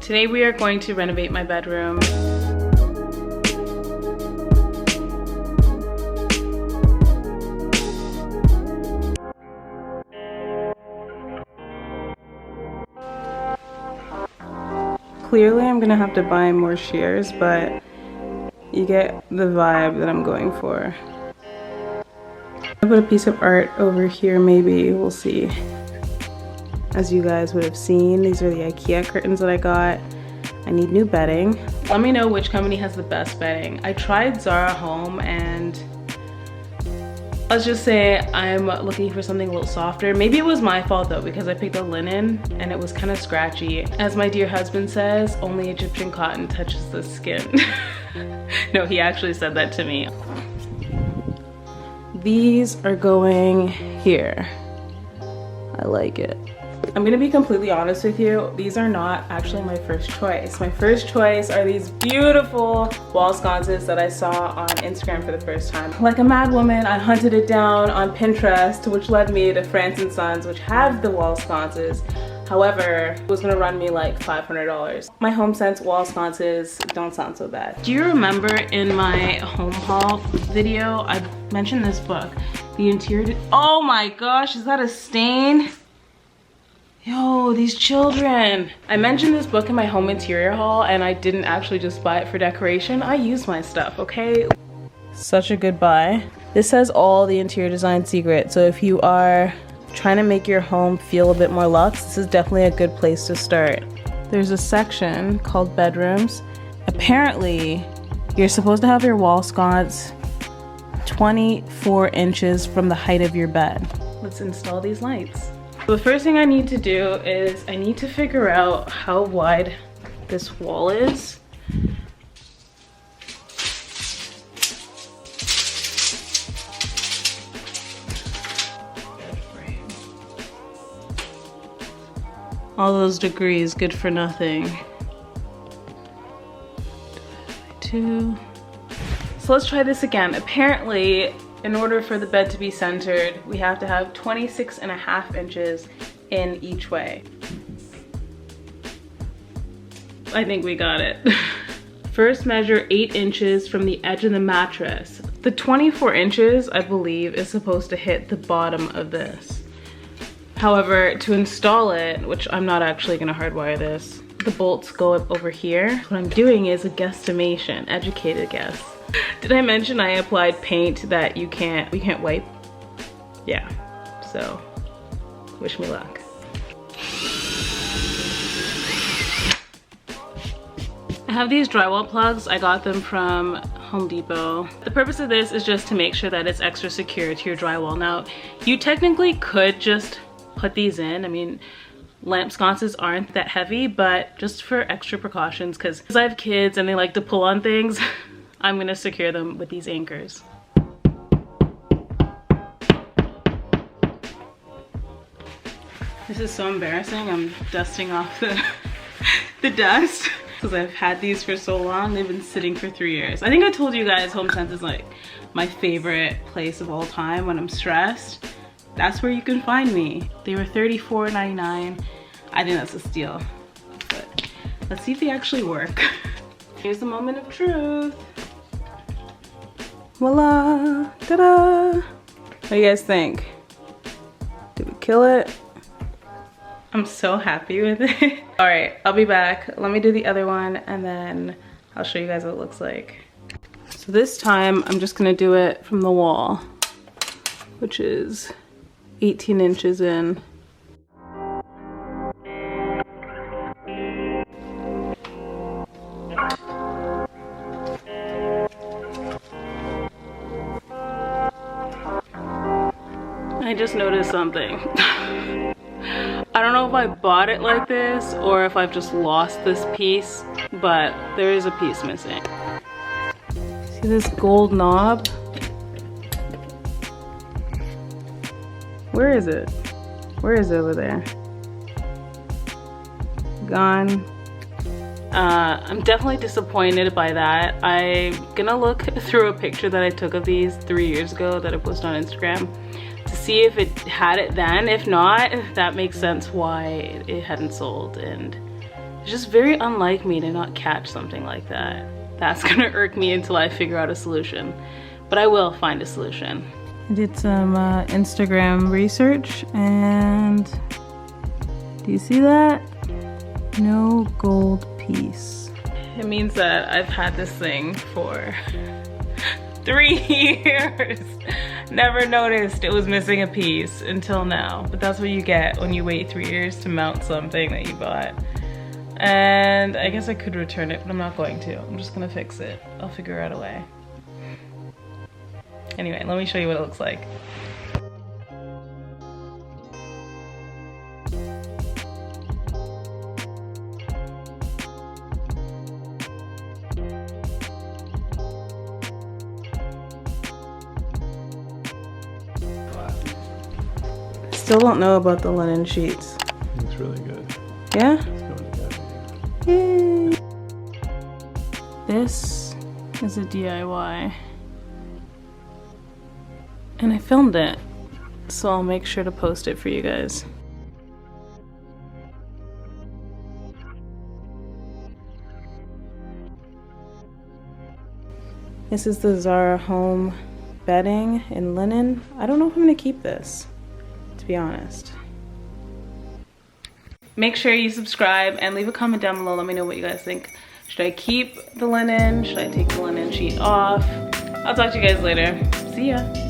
Today we are going to renovate my bedroom. Clearly I'm gonna have to buy more shears, but you get the vibe that I'm going for. I put a piece of art over here, maybe, we'll see. As you guys would have seen, these are the IKEA curtains that I got. I need new bedding. Let me know which company has the best bedding. I tried Zara Home and let's just say I'm looking for something a little softer. Maybe it was my fault though, because I picked a linen and it was kind of scratchy. As my dear husband says, only Egyptian cotton touches the skin. No, he actually said that to me. These are going here. I like it. I'm gonna be completely honest with you, these are not actually my first choice. My first choice are these beautiful wall sconces that I saw on Instagram for the first time. Like a mad woman, I hunted it down on Pinterest, which led me to France & Sons, which have the wall sconces. However, it was gonna run me like $500. My HomeSense wall sconces don't sound so bad. Do you remember in my home haul video, I mentioned this book, The Interior, oh my gosh, is that a stain? Yo, these children. I mentioned this book in my home interior haul and I didn't actually just buy it for decoration. I use my stuff, okay? Such a good buy. This has all the interior design secrets. So if you are trying to make your home feel a bit more luxe, this is definitely a good place to start. There's a section called bedrooms. Apparently, you're supposed to have your wall sconce 24 inches from the height of your bed. Let's install these lights. So the first thing I need to do is I need to figure out how wide this wall is. All those degrees, good for nothing. 2. So let's try this again. Apparently, in order for the bed to be centered, we have to have 26.5 inches in each way. I think we got it. First measure 8 inches from the edge of the mattress. The 24 inches, I believe, is supposed to hit the bottom of this. However, to install it, which I'm not actually gonna hardwire this, the bolts go up over here. What I'm doing is a guesstimation, educated guess. Did I mention I applied paint that we can't wipe? Yeah, so wish me luck. I have these drywall plugs. I got them from Home Depot. The purpose of this is just to make sure that it's extra secure to your drywall. Now, you technically could just put these in. I mean, lamp sconces aren't that heavy, but just for extra precautions, because I have kids and they like to pull on things, I'm gonna secure them with these anchors. This is so embarrassing. I'm dusting off the dust because I've had these for so long. They've been sitting for 3 years. I think I told you guys HomeSense is like my favorite place of all time when I'm stressed. That's where you can find me. They were $34.99. I think that's a steal. But let's see if they actually work. Here's the moment of truth. Voila, ta-da! What do you guys think? Did we kill it? I'm so happy with it. All right, I'll be back. Let me do the other one and then I'll show you guys what it looks like. So this time I'm just gonna do it from the wall, which is 18 inches in. I just noticed something. I don't know if I bought it like this or if I've just lost this piece, but there is a piece missing. See this gold knob? Where is it? Where is it over there? Gone. I'm definitely disappointed by that. I'm gonna look through a picture that I took of these 3 years ago that I posted on Instagram to see if it had it then. If not, that makes sense why it hadn't sold, and It's just very unlike me to not catch something like that. That's gonna irk me until I figure out a solution. But I will find a solution. I did some Instagram research, and do you see that? No gold piece. It means that I've had this thing for 3 years. Never noticed it was missing a piece until now. But that's what you get when you wait 3 years to mount something that you bought. And I guess I could return it, but I'm not going to. I'm just gonna fix it. I'll figure out a way. Anyway, let me show you what it looks like. Still don't know about the linen sheets. Looks really good. Yeah? It's going together. Yay. This is a DIY. And I filmed it, so I'll make sure to post it for you guys. This is the Zara home bedding in linen. I don't know if I'm gonna keep this, to be honest. Make sure you subscribe and leave a comment down below. Let me know what you guys think. Should I keep the linen? Should I take the linen sheet off? I'll talk to you guys later. See ya.